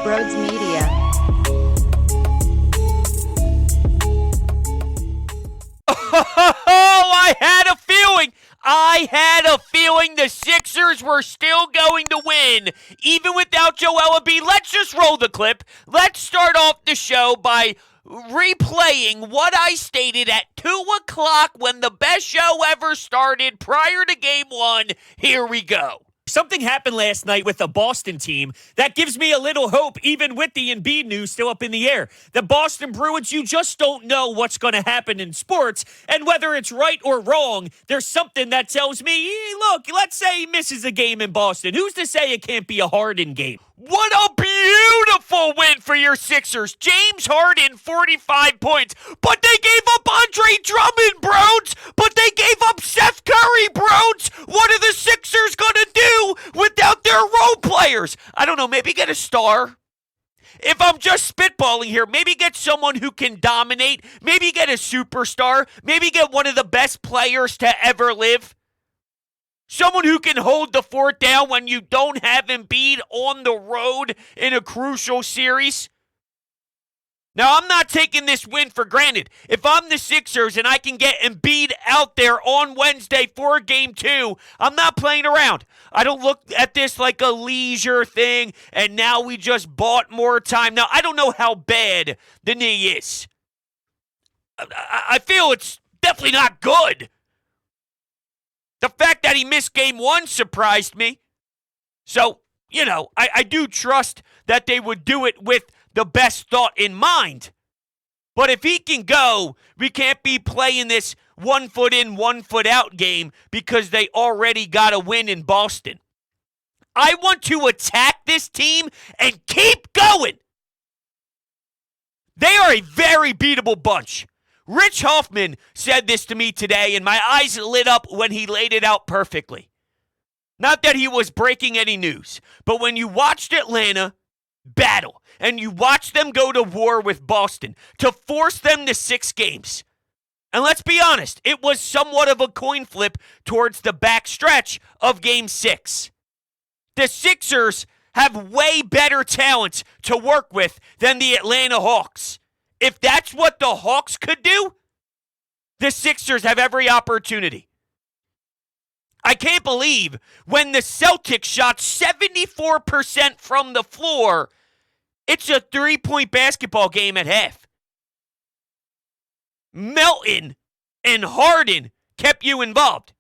Broads Media. Oh, I had a feeling the Sixers were still going to win, even without Joel Embiid. Let's just roll the clip. Let's start off the show by replaying what I stated at 2 o'clock when the best show ever started prior to Game 1. Here we go. Something happened last night with the Boston team that gives me a little hope, even with the Embiid news still up in the air. The Boston Bruins, you just don't know what's going to happen in sports, and whether it's right or wrong, there's something that tells me, look, let's say he misses a game in Boston. Who's to say it can't be a Harden game? What a beautiful win for your Sixers. James Harden, 45 points. But they gave up Andre Drummond, Broads. But they gave up Seth Curry, Broads. What are the Sixers going to do without their role players? I don't know, maybe get a star. If I'm just spitballing here, maybe get someone who can dominate. Maybe get a superstar. Maybe get one of the best players to ever live. Someone who can hold the fort down when you don't have Embiid on the road in a crucial series. Now, I'm not taking this win for granted. If I'm the Sixers and I can get Embiid out there on Wednesday for Game 2, I'm not playing around. I don't look at this like a leisure thing, and now we just bought more time. Now, I don't know how bad the knee is. I feel it's definitely not good. The fact that he missed Game 1 surprised me. So, I do trust that they would do it with the best thought in mind. But if he can go, we can't be playing this 1 foot in, 1 foot out game because they already got a win in Boston. I want to attack this team and keep going. They are a very beatable bunch. Rich Hoffman said this to me today, and my eyes lit up when he laid it out perfectly. Not that he was breaking any news, but when you watched Atlanta battle, and you watched them go to war with Boston to force them to 6 games, and let's be honest, it was somewhat of a coin flip towards the back stretch of Game 6. The Sixers have way better talent to work with than the Atlanta Hawks. If that's what the Hawks could do, the Sixers have every opportunity. I can't believe when the Celtics shot 74% from the floor, it's a 3-point basketball game at half. Melton and Harden kept you involved.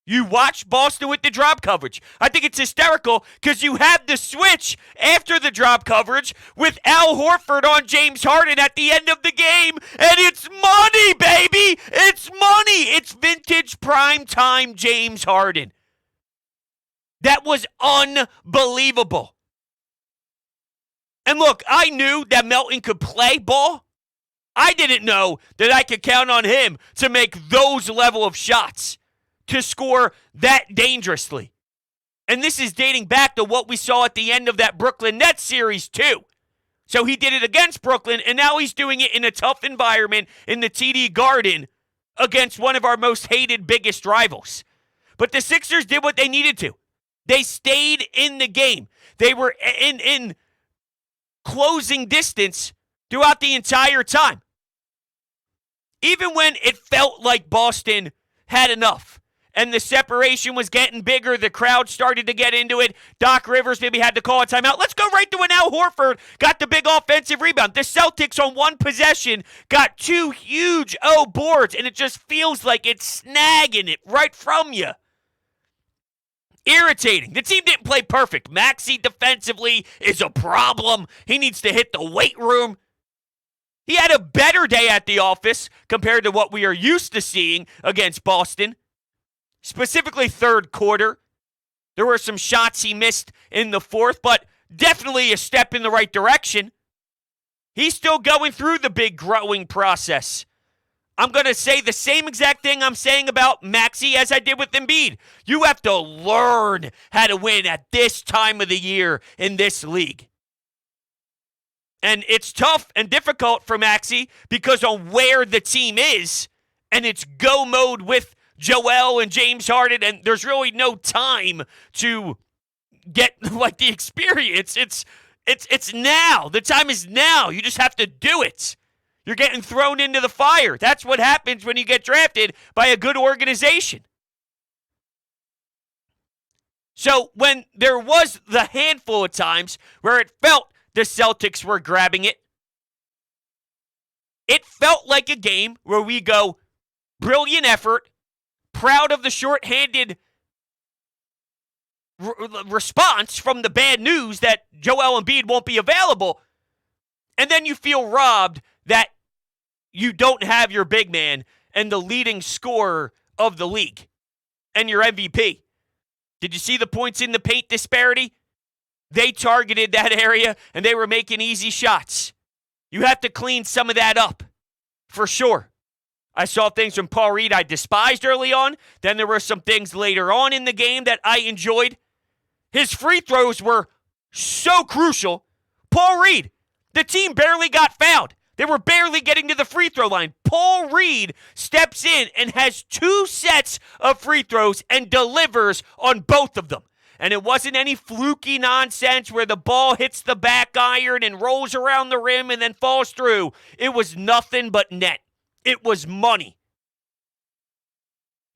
You watch Boston with the drop coverage. I think it's hysterical because you have the switch after the drop coverage with Al Horford on James Harden at the end of the game, and it's money, baby! It's money! It's vintage primetime James Harden. That was unbelievable. And look, I knew that Melton could play ball. I didn't know that I could count on him to make those level of shots, to score that dangerously. And this is dating back to what we saw at the end of that Brooklyn Nets series, too. So he did it against Brooklyn, and now he's doing it in a tough environment in the TD Garden against one of our most hated, biggest rivals. But the Sixers did what they needed to. They stayed in the game. They were in closing distance throughout the entire time. Even when it felt like Boston had enough and the separation was getting bigger, the crowd started to get into it. Doc Rivers maybe had to call a timeout. Let's go right to when Al Horford got the big offensive rebound. The Celtics on one possession got 2 huge boards, and it just feels like it's snagging it right from you. Irritating. The team didn't play perfect. Maxey defensively is a problem. He needs to hit the weight room. He had a better day at the office compared to what we are used to seeing against Boston. Specifically third quarter. There were some shots he missed in the fourth, but definitely a step in the right direction. He's still going through the big growing process. I'm going to say the same exact thing I'm saying about Maxey as I did with Embiid. You have to learn how to win at this time of the year in this league. And it's tough and difficult for Maxey because on where the team is, and it's go mode with Joel and James Harden, and there's really no time to get like the experience. It's now. The time is now. You just have to do it. You're getting thrown into the fire. That's what happens when you get drafted by a good organization. So when there was the handful of times where it felt the Celtics were grabbing it, it felt like a game where we go, brilliant effort, proud of the shorthanded response from the bad news that Joel Embiid won't be available, and then you feel robbed that you don't have your big man and the leading scorer of the league and your MVP. Did you see the points in the paint disparity? They targeted that area and they were making easy shots. You have to clean some of that up, for sure. I saw things from Paul Reed I despised early on. Then there were some things later on in the game that I enjoyed. His free throws were so crucial. Paul Reed, the team barely got fouled. They were barely getting to the free throw line. Paul Reed steps in and has 2 sets of free throws and delivers on both of them. And it wasn't any fluky nonsense where the ball hits the back iron and rolls around the rim and then falls through. It was nothing but net. It was money.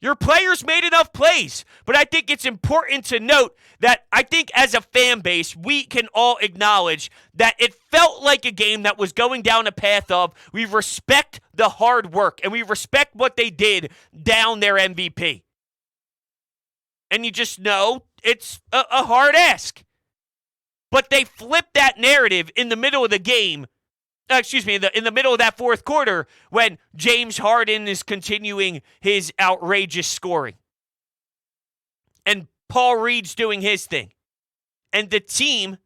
Your players made enough plays, but I think it's important to note that I think as a fan base, we can all acknowledge that it felt like a game that was going down a path of we respect the hard work and we respect what they did down their MVP. And you just know it's a hard ask. But they flipped that narrative in the middle of the game. In the middle of that fourth quarter when James Harden is continuing his outrageous scoring. And Paul Reed's doing his thing. And the team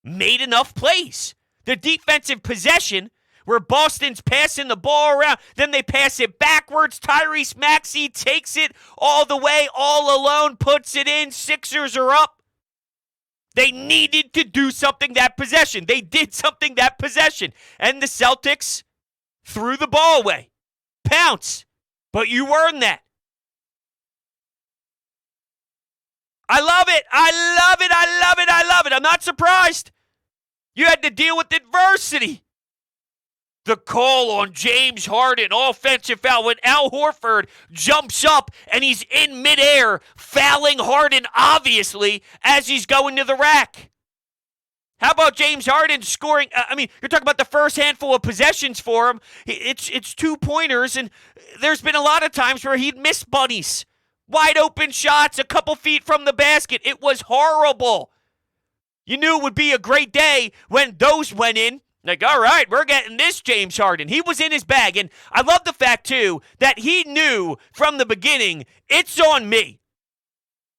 made enough plays. The defensive possession where Boston's passing the ball around, then they pass it backwards. Tyrese Maxey takes it all the way, all alone, puts it in. Sixers are up. They needed to do something that possession. They did something that possession. And the Celtics threw the ball away. Pounce. But you earned that. I love it. I love it. I love it. I love it. I'm not surprised. You had to deal with adversity. The call on James Harden, offensive foul, when Al Horford jumps up and he's in midair, fouling Harden, obviously, as he's going to the rack. How about James Harden scoring? You're talking about the first handful of possessions for him. It's 2-pointers, and there's been a lot of times where he'd miss bunnies. Wide open shots, a couple feet from the basket. It was horrible. You knew it would be a great day when those went in. Like, all right, we're getting this James Harden. He was in his bag. And I love the fact, too, that he knew from the beginning, it's on me.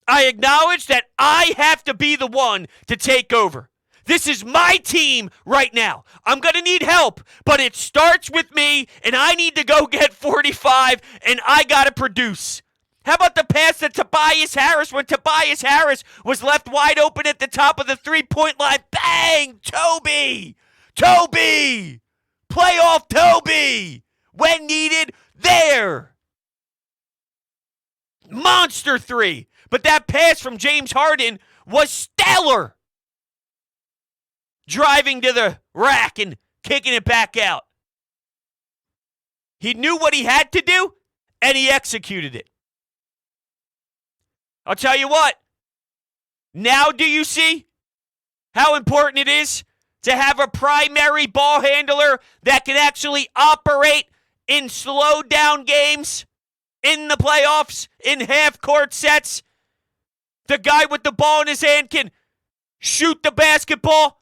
I acknowledge that I have to be the one to take over. This is my team right now. I'm going to need help, but it starts with me, and I need to go get 45, and I got to produce. How about the pass to Tobias Harris when Tobias Harris was left wide open at the top of the three-point line? Bang! Toby! Playoff Toby! When needed, there! Monster 3. But that pass from James Harden was stellar. Driving to the rack and kicking it back out. He knew what he had to do, and he executed it. I'll tell you what. Now do you see how important it is to have a primary ball handler that can actually operate in slowed down games, in the playoffs, in half-court sets? The guy with the ball in his hand can shoot the basketball.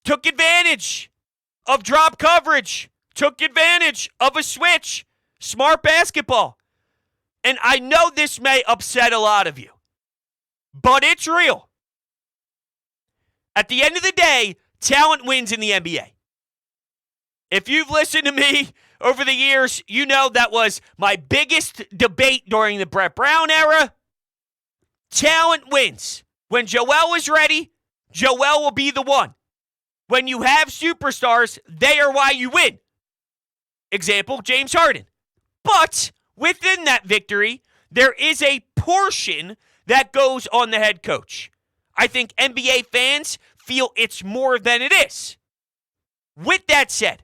Took advantage of drop coverage. Took advantage of a switch. Smart basketball. And I know this may upset a lot of you, but it's real. At the end of the day, talent wins in the NBA. If you've listened to me over the years, you know that was my biggest debate during the Brett Brown era. Talent wins. When Joel is ready, Joel will be the one. When you have superstars, they are why you win. Example, James Harden. But within that victory, there is a portion that goes on the head coach. I think NBA fans feel it's more than it is. With that said,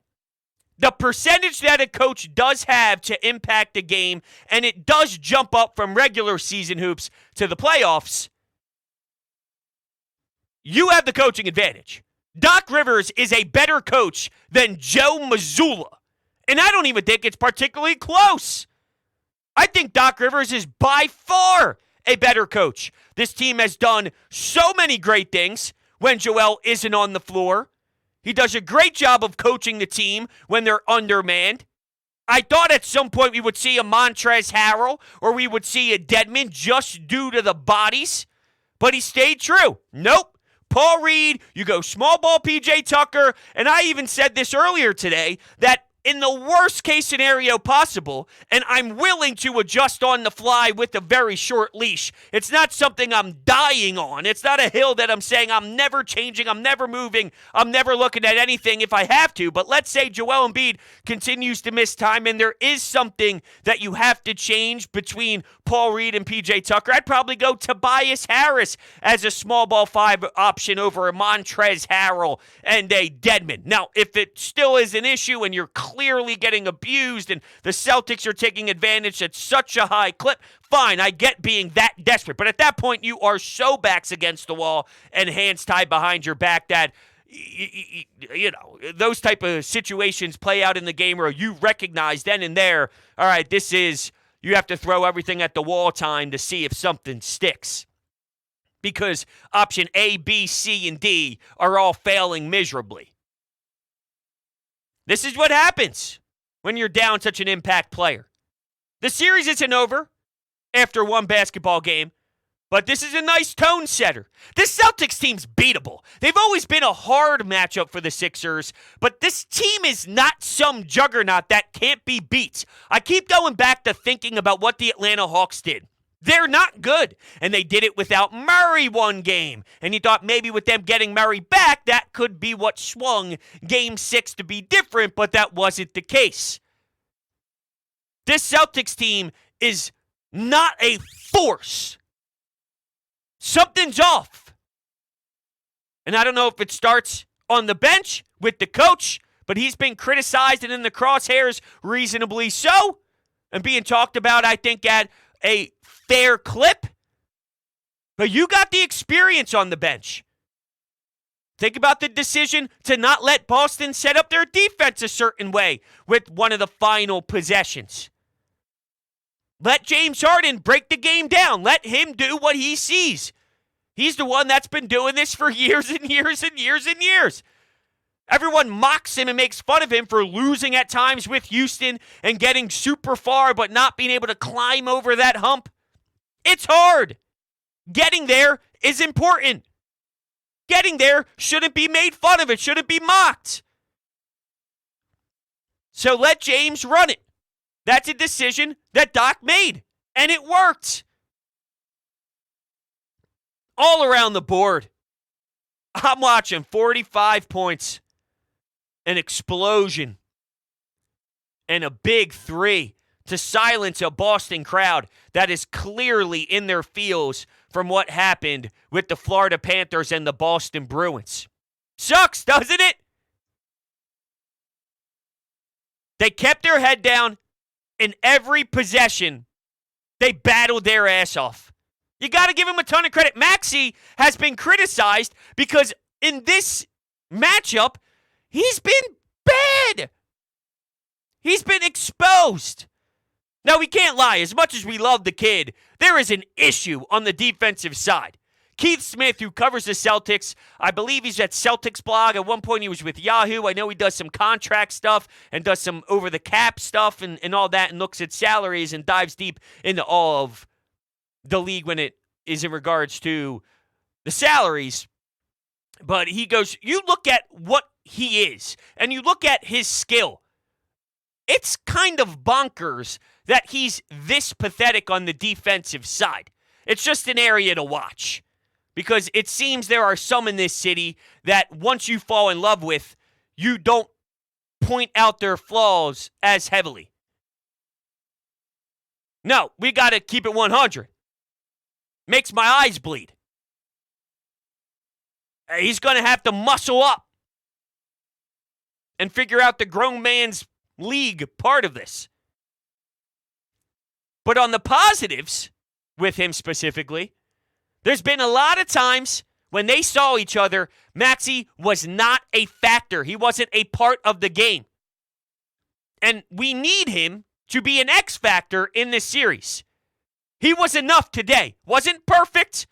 the percentage that a coach does have to impact a game, and it does jump up from regular season hoops to the playoffs, you have the coaching advantage. Doc Rivers is a better coach than Joe Mazzulla, and I don't even think it's particularly close. I think Doc Rivers is by far a better coach. This team has done so many great things when Joel isn't on the floor. He does a great job of coaching the team when they're undermanned. I thought at some point we would see a Montrezl Harrell or we would see a Dedmon just due to the bodies, but he stayed true. Nope. Paul Reed, you go small ball PJ Tucker, and I even said this earlier today that in the worst case scenario possible, and I'm willing to adjust on the fly with a very short leash. It's not something I'm dying on. It's not a hill that I'm saying I'm never changing, I'm never moving, I'm never looking at anything if I have to. But let's say Joel Embiid continues to miss time and there is something that you have to change between Paul Reed and PJ Tucker. I'd probably go Tobias Harris as a small ball 5 option over a Montrezl Harrell and a Dedmon. Now, if it still is an issue and you're clearly getting abused and the Celtics are taking advantage at such a high clip, fine, I get being that desperate. But at that point, you are so backs against the wall and hands tied behind your back that, you know, those type of situations play out in the game where you recognize then and there, all right, this is, you have to throw everything at the wall time to see if something sticks. Because option A, B, C, and D are all failing miserably. This is what happens when you're down such an impact player. The series isn't over after one basketball game, but this is a nice tone setter. This Celtics team's beatable. They've always been a hard matchup for the Sixers, but this team is not some juggernaut that can't be beat. I keep going back to thinking about what the Atlanta Hawks did. They're not good, and they did it without Murray one game. And you thought maybe with them getting Murray back, that could be what swung Game 6 to be different, but that wasn't the case. This Celtics team is not a force. Something's off. And I don't know if it starts on the bench with the coach, but he's been criticized and in the crosshairs reasonably so, and being talked about, I think, at a fair clip. But you got the experience on the bench. Think about the decision to not let Boston set up their defense a certain way with one of the final possessions. Let James Harden break the game down. Let him do what he sees. He's the one that's been doing this for years and years and years and years. Everyone mocks him and makes fun of him for losing at times with Houston and getting super far but not being able to climb over that hump. It's hard. Getting there is important. Getting there shouldn't be made fun of. It shouldn't be mocked. So let James run it. That's a decision that Doc made, and it worked. All around the board, I'm watching 45 points, an explosion, and a big 3 to silence a Boston crowd that is clearly in their feels from what happened with the Florida Panthers and the Boston Bruins. Sucks, doesn't it? They kept their head down in every possession. They battled their ass off. You got to give him a ton of credit. Maxey has been criticized because in this matchup, he's been bad. He's been exposed. Now, we can't lie. As much as we love the kid, there is an issue on the defensive side. Keith Smith, who covers the Celtics, I believe he's at Celtics blog. At one point, he was with Yahoo. I know he does some contract stuff and does some over-the-cap stuff and all that and looks at salaries and dives deep into all of the league when it is in regards to the salaries. But he goes, you look at what he is, and you look at his skill. It's kind of bonkers that he's this pathetic on the defensive side. It's just an area to watch. Because it seems there are some in this city that once you fall in love with, you don't point out their flaws as heavily. No, we got to keep it 100. Makes my eyes bleed. he's going to have to muscle up and figure out the grown man's league part of this. But on the positives, with him specifically, there's been a lot of times when they saw each other, Maxey was not a factor. He wasn't a part of the game. And we need him to be an X factor in this series. He was enough today. Wasn't perfect,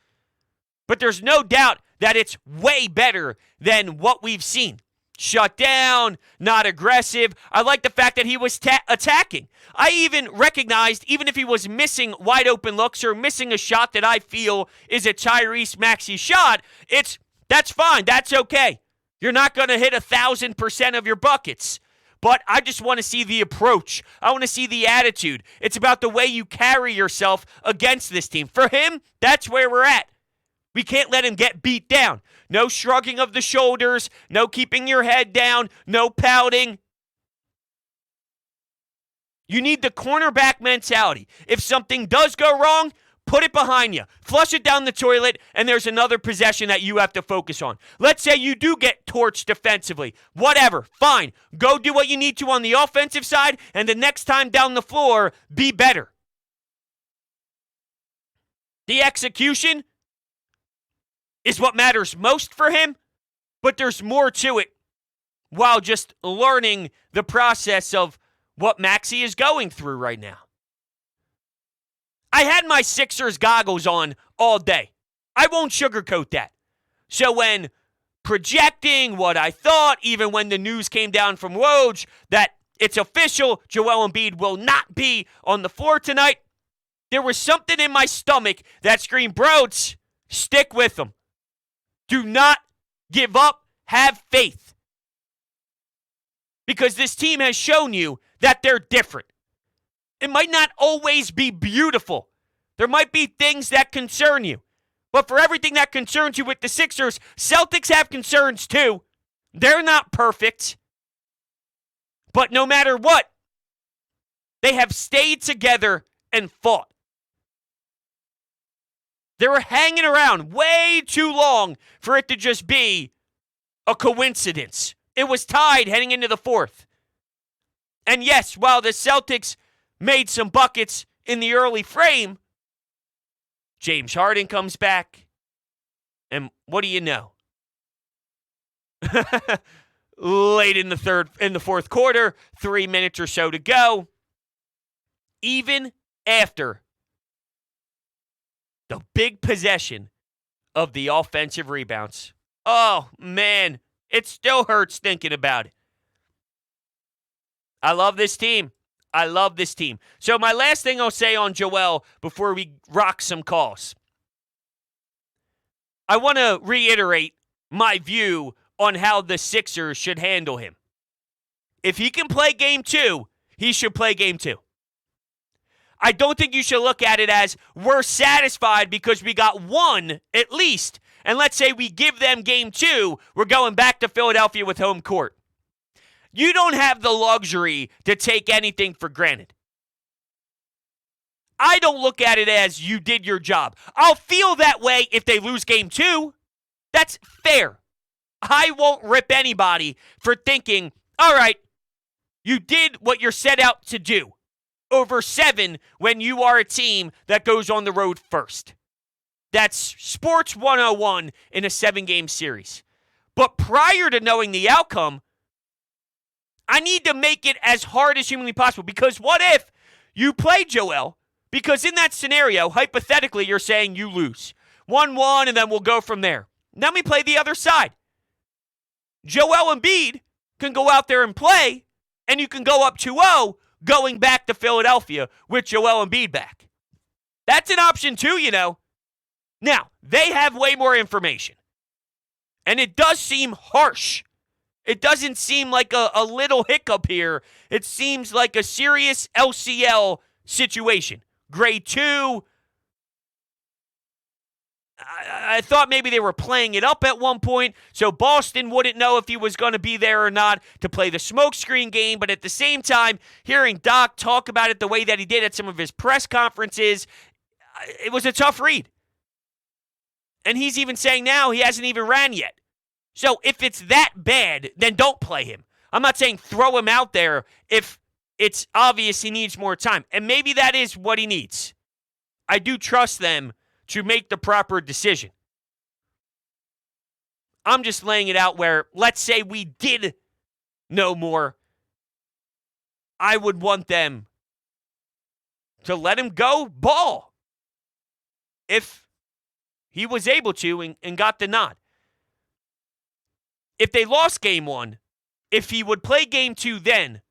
but there's no doubt that it's way better than what we've seen. Shut down, not aggressive. I like the fact that he was attacking. I even recognized, even if he was missing wide open looks or missing a shot that I feel is a Tyrese Maxey shot, that's fine. That's okay. You're not going to hit 1,000% of your buckets. But I just want to see the approach. I want to see the attitude. It's about the way you carry yourself against this team. For him, that's where we're at. We can't let him get beat down. No shrugging of the shoulders, no keeping your head down, no pouting. You need the cornerback mentality. If something does go wrong, put it behind you. Flush it down the toilet, and there's another possession that you have to focus on. Let's say you do get torched defensively. Whatever, fine. Go do what you need to on the offensive side, and the next time down the floor, be better. The execution is what matters most for him, but there's more to it while just learning the process of what Maxey is going through right now. I had my Sixers goggles on all day. I won't sugarcoat that. So when projecting what I thought, even when the news came down from Woj that it's official, Joel Embiid will not be on the floor tonight, there was something in my stomach that screamed, Broads, stick with them. Do not give up. Have faith. Because this team has shown you that they're different. It might not always be beautiful. There might be things that concern you. But for everything that concerns you with the Sixers, Celtics have concerns too. They're not perfect. But no matter what, they have stayed together and fought. They were hanging around way too long for it to just be a coincidence. It was tied heading into the fourth. And yes, while the Celtics made some buckets in the early frame, James Harden comes back. And what do you know? Late in the fourth quarter, 3 minutes or so to go. Even after the big possession of the offensive rebounds. Oh, man, it still hurts thinking about it. I love this team. I love this team. So my last thing I'll say on Joel before we rock some calls. I want to reiterate my view on how the Sixers should handle him. If he can play game 2, he should play game 2. I don't think you should look at it as we're satisfied because we got one at least. And let's say we give them game 2, we're going back to Philadelphia with home court. You don't have the luxury to take anything for granted. I don't look at it as you did your job. I'll feel that way if they lose game 2. That's fair. I won't rip anybody for thinking, all right, you did what you're set out to do. Over 7 when you are a team that goes on the road first. That's sports 101 in a 7-game series. But prior to knowing the outcome, I need to make it as hard as humanly possible. Because what if you play Joel? Because in that scenario, hypothetically, you're saying you lose. 1-1, and then we'll go from there. Now we play the other side. Joel Embiid can go out there and play, and you can go up 2-0, going back to Philadelphia with Joel Embiid back. That's an option too, you know. Now, they have way more information. And it does seem harsh. It doesn't seem like a little hiccup here. It seems like a serious LCL situation. Grade 2. I thought maybe they were playing it up at one point, so Boston wouldn't know if he was going to be there or not to play the smokescreen game. But at the same time, hearing Doc talk about it the way that he did at some of his press conferences, it was a tough read. And he's even saying now he hasn't even ran yet. So if it's that bad, then don't play him. I'm not saying throw him out there if it's obvious he needs more time. And maybe that is what he needs. I do trust them to make the proper decision. I'm just laying it out where, let's say we did know more. I would want them to let him go ball if he was able to and got the nod. If they lost game one, if he would play game two then,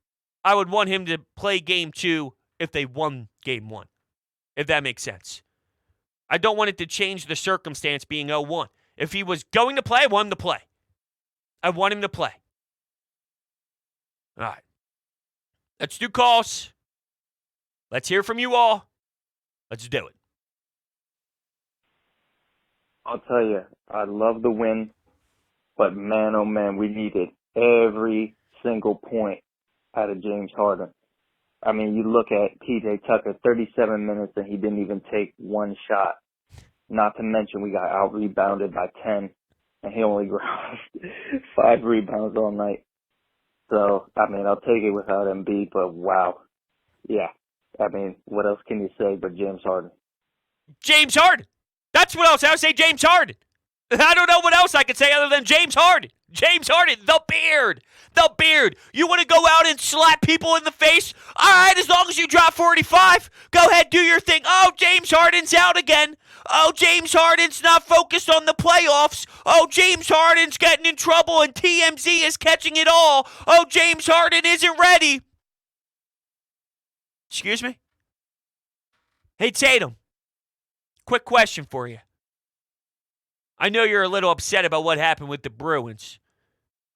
I would want him to play game two if they won game one, if that makes sense. I don't want it to change the circumstance being 0-1. If he was going to play, I want him to play. I want him to play. All right. Let's do calls. Let's hear from you all. Let's do it. I'll tell you, I love the win, but man, oh man, we needed every single point out of James Harden. I mean, you look at PJ Tucker, 37 minutes, and he didn't even take one shot. Not to mention we got out-rebounded by 10, and he only grabbed 5 rebounds all night. So, I mean, I'll take it without Embiid, but wow. Yeah. I mean, what else can you say but James Harden? James Harden. That's what else I would say, James Harden. I don't know what else I could say other than James Harden. James Harden, the beard. The beard. You want to go out and slap people in the face? All right, as long as you drop 45, go ahead, do your thing. Oh, James Harden's out again. Oh, James Harden's not focused on the playoffs. Oh, James Harden's getting in trouble and TMZ is catching it all. Oh, James Harden isn't ready. Excuse me? Hey, Tatum. Quick question for you. I know you're a little upset about what happened with the Bruins.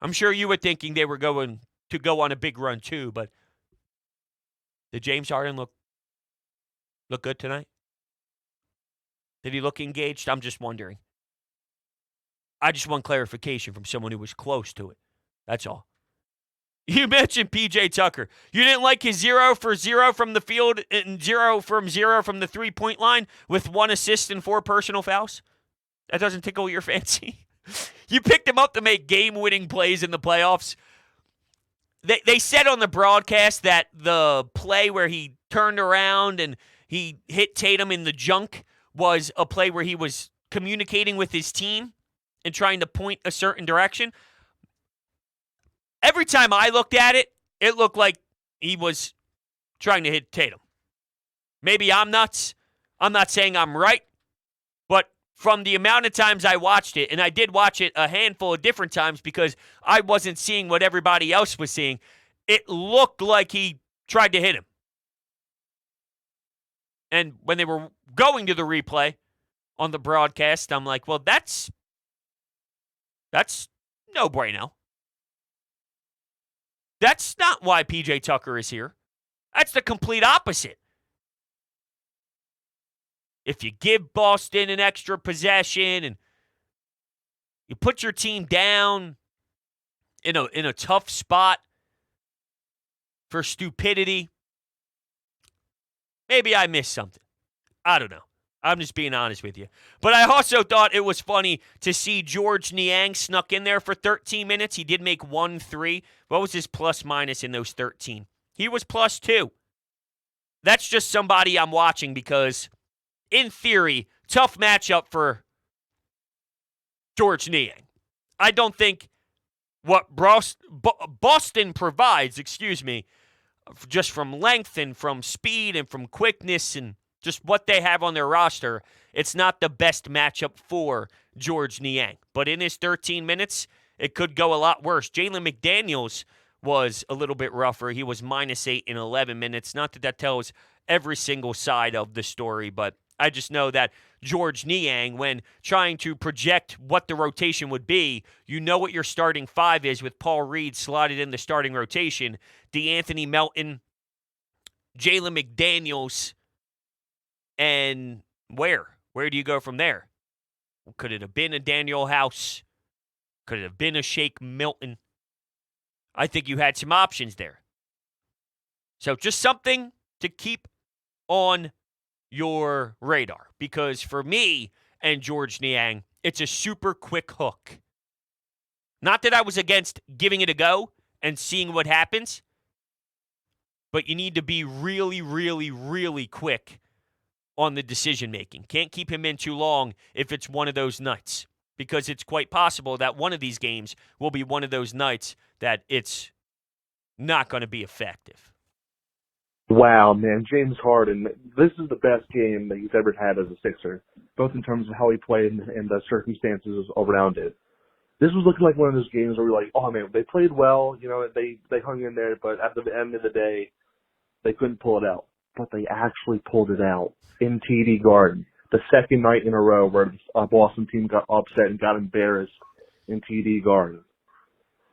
I'm sure you were thinking they were going to go on a big run too, but did James Harden look good tonight? Did he look engaged? I'm just wondering. I just want clarification from someone who was close to it. That's all. You mentioned PJ Tucker. You didn't like his 0 for 0 from the field and 0 from the 3-point line with 1 assist and 4 personal fouls? That doesn't tickle your fancy? You picked him up to make game-winning plays in the playoffs. They said on the broadcast that the play where he turned around and he hit Tatum in the junk was a play where he was communicating with his team and trying to point a certain direction. Every time I looked at it, it looked like he was trying to hit Tatum. Maybe I'm nuts. I'm not saying I'm right. But from the amount of times I watched it, and I did watch it a handful of different times because I wasn't seeing what everybody else was seeing, it looked like he tried to hit him. And when they were going to the replay on the broadcast, I'm like, well, that's no bueno. That's not why PJ Tucker is here. That's the complete opposite. If you give Boston an extra possession and you put your team down in a tough spot for stupidity, maybe I missed something. I don't know. I'm just being honest with you. But I also thought it was funny to see George Niang snuck in there for 13 minutes. He did make 1 3. What was his plus minus in those 13? He was plus 2. That's just somebody I'm watching because, in theory, tough matchup for George Niang. I don't think what Boston provides, just from length and from speed and from quickness and just what they have on their roster, it's not the best matchup for George Niang. But in his 13 minutes, it could go a lot worse. Jalen McDaniels was a little bit rougher. He was -8 in 11 minutes. Not that that tells every single side of the story, but I just know that George Niang, when trying to project what the rotation would be, you know what your starting 5 is with Paul Reed slotted in the starting rotation. DeAnthony Melton, Jalen McDaniels, and where? Where do you go from there? Could it have been a Daniel House? Could it have been a Shake Milton? I think you had some options there. So just something to keep on your radar. Because for me and George Niang, it's a super quick hook. Not that I was against giving it a go and seeing what happens, but you need to be really, really, really quick on the decision-making. Can't keep him in too long if it's one of those nights, because it's quite possible that one of these games will be one of those nights that it's not going to be effective. Wow, man, James Harden, this is the best game that he's ever had as a Sixer, both in terms of how he played and the circumstances around it. This was looking like one of those games where we're like, oh man, they played well, they hung in there, but at the end of the day, they couldn't pull it out. But they actually pulled it out in TD Garden, the second night in a row where a Boston team got upset and got embarrassed in TD Garden.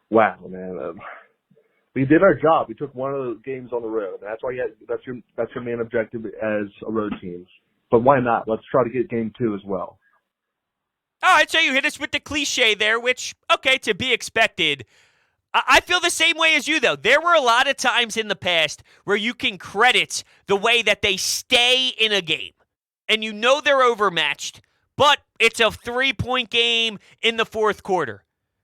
Wow, man. We did our job. We took one of the games on the road. That's why that's your main objective as a road team. But why not? Let's try to get game 2 as well. All right, so you hit us with the cliche there, which, okay, to be expected. I feel the same way as you, though. There were a lot of times in the past where you can credit the way that they stay in a game. And you know they're overmatched, but it's a 3-point game in the fourth quarter.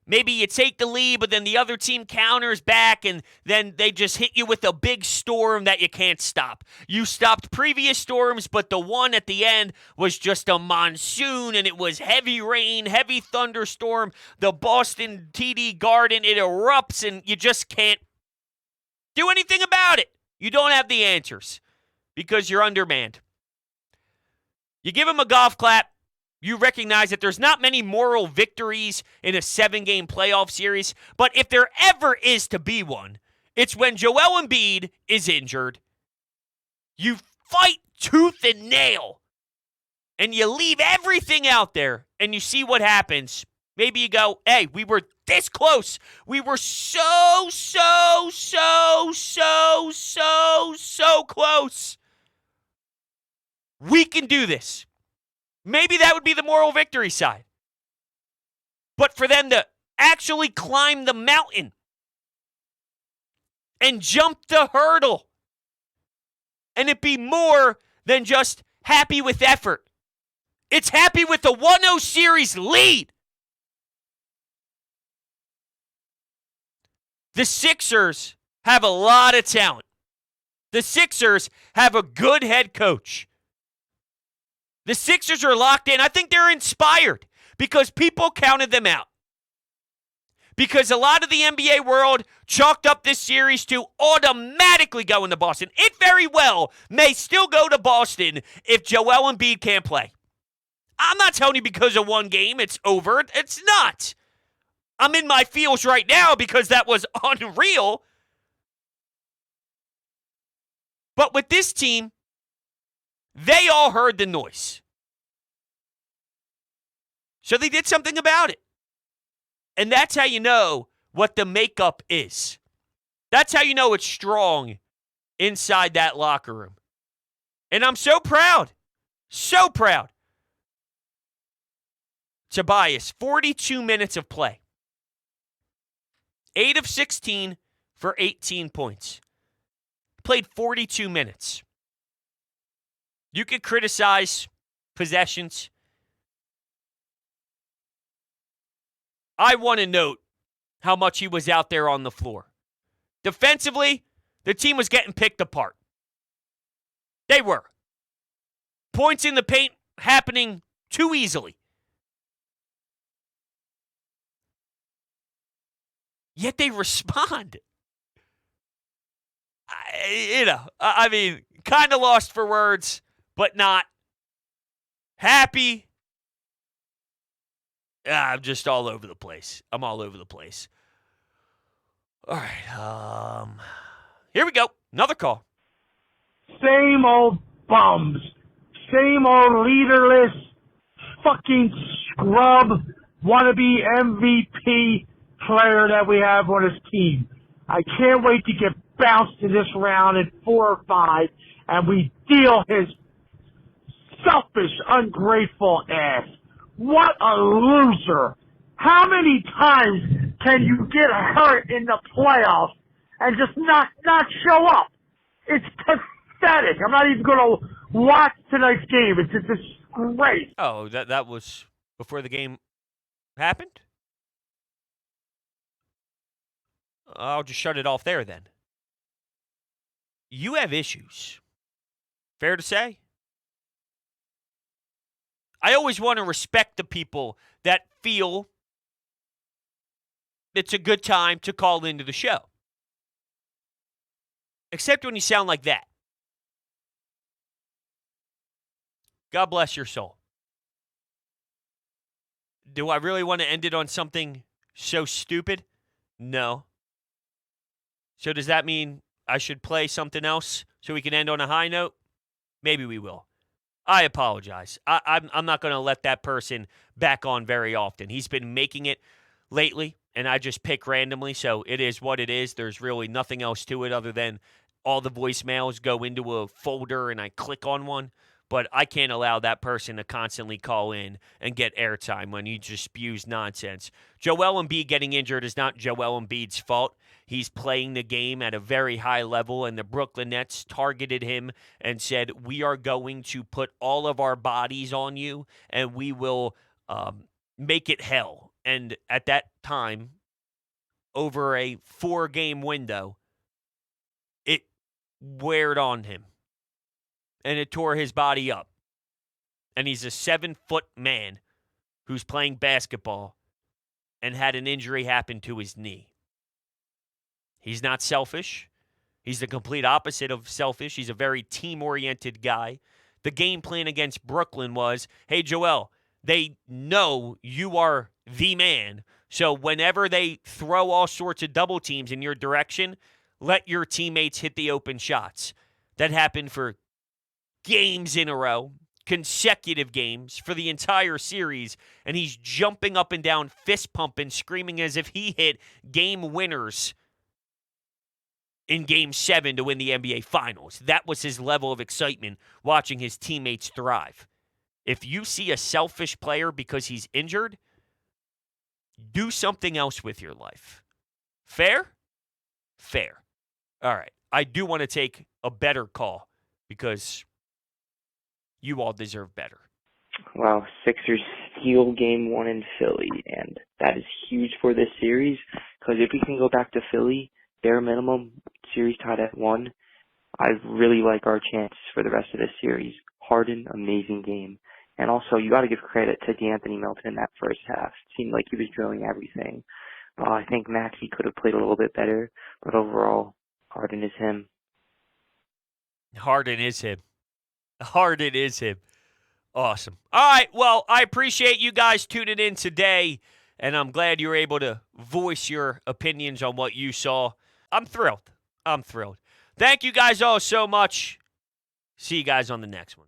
Maybe you take the lead, but then the other team counters back, and then they just hit you with a big storm that you can't stop. You stopped previous storms, but the one at the end was just a monsoon, and it was heavy rain, heavy thunderstorm. The Boston TD Garden, it erupts, and you just can't do anything about it. You don't have the answers because you're undermanned. You give them a golf clap. You recognize that there's not many moral victories in a 7-game playoff series, but if there ever is to be one, it's when Joel Embiid is injured. You fight tooth and nail, and you leave everything out there, and you see what happens. Maybe you go, hey, we were this close. We were so close. We can do this. Maybe that would be the moral victory side. But for them to actually climb the mountain and jump the hurdle, and it be more than just happy with effort. It's happy with the 1-0 series lead. The Sixers have a lot of talent. The Sixers have a good head coach. The Sixers are locked in. I think they're inspired because people counted them out. Because a lot of the NBA world chalked up this series to automatically going to Boston. It very well may still go to Boston if Joel Embiid can't play. I'm not telling you because of one game it's over. It's not. I'm in my feels right now because that was unreal. But with this team, they all heard the noise. So they did something about it. And that's how you know what the makeup is. That's how you know it's strong inside that locker room. And I'm so proud. So proud. Tobias, 42 minutes of play. 8 of 16 for 18 points. Played 42 minutes. You could criticize possessions. I want to note how much he was out there on the floor. Defensively, the team was getting picked apart. They were. Points in the paint happening too easily. Yet they respond. I mean, kind of lost for words, but not happy. I'm just all over the place. I'm all over the place. All right. Here we go. Another call. Same old bums. Same old leaderless fucking scrub wannabe MVP player that we have on his team. I can't wait to get bounced in this round in 4 or 5 and we deal his selfish, ungrateful ass. What a loser. How many times can you get hurt in the playoffs and just not show up? It's pathetic. I'm not even going to watch tonight's game. It's a disgrace. Oh, that was before the game happened? I'll just shut it off there then. You have issues. Fair to say? I always want to respect the people that feel it's a good time to call into the show. Except when you sound like that. God bless your soul. Do I really want to end it on something so stupid? No. So does that mean I should play something else so we can end on a high note? Maybe we will. I apologize. I'm not going to let that person back on very often. He's been making it lately, and I just pick randomly, so it is what it is. There's really nothing else to it other than all the voicemails go into a folder and I click on one. But I can't allow that person to constantly call in and get airtime when he just spews nonsense. Joel Embiid getting injured is not Joel Embiid's fault. He's playing the game at a very high level, and the Brooklyn Nets targeted him and said, we are going to put all of our bodies on you, and we will make it hell. And at that time, over a 4-game window, it weared on him. And it tore his body up. And he's a 7-foot man who's playing basketball and had an injury happen to his knee. He's not selfish. He's the complete opposite of selfish. He's a very team-oriented guy. The game plan against Brooklyn was, hey, Joel, they know you are the man. So whenever they throw all sorts of double teams in your direction, let your teammates hit the open shots. That happened for games in a row, consecutive games for the entire series, and he's jumping up and down, fist pumping, screaming as if he hit game winners in Game 7 to win the NBA Finals. That was his level of excitement watching his teammates thrive. If you see a selfish player because he's injured, do something else with your life. Fair? Fair. All right. I do want to take a better call because you all deserve better. Wow, Sixers steal game 1 in Philly, and that is huge for this series, because if we can go back to Philly, bare minimum, series tied at 1, I really like our chances for the rest of this series. Harden, amazing game. And also, you got to give credit to D'Anthony Melton in that first half. It seemed like he was drilling everything. I think Maxey could have played a little bit better, but overall, Harden is him. Harden is him. Harden is him. Awesome. All right, well, I appreciate you guys tuning in today, and I'm glad you were able to voice your opinions on what you saw. I'm thrilled. Thank you guys all so much. See you guys on the next one.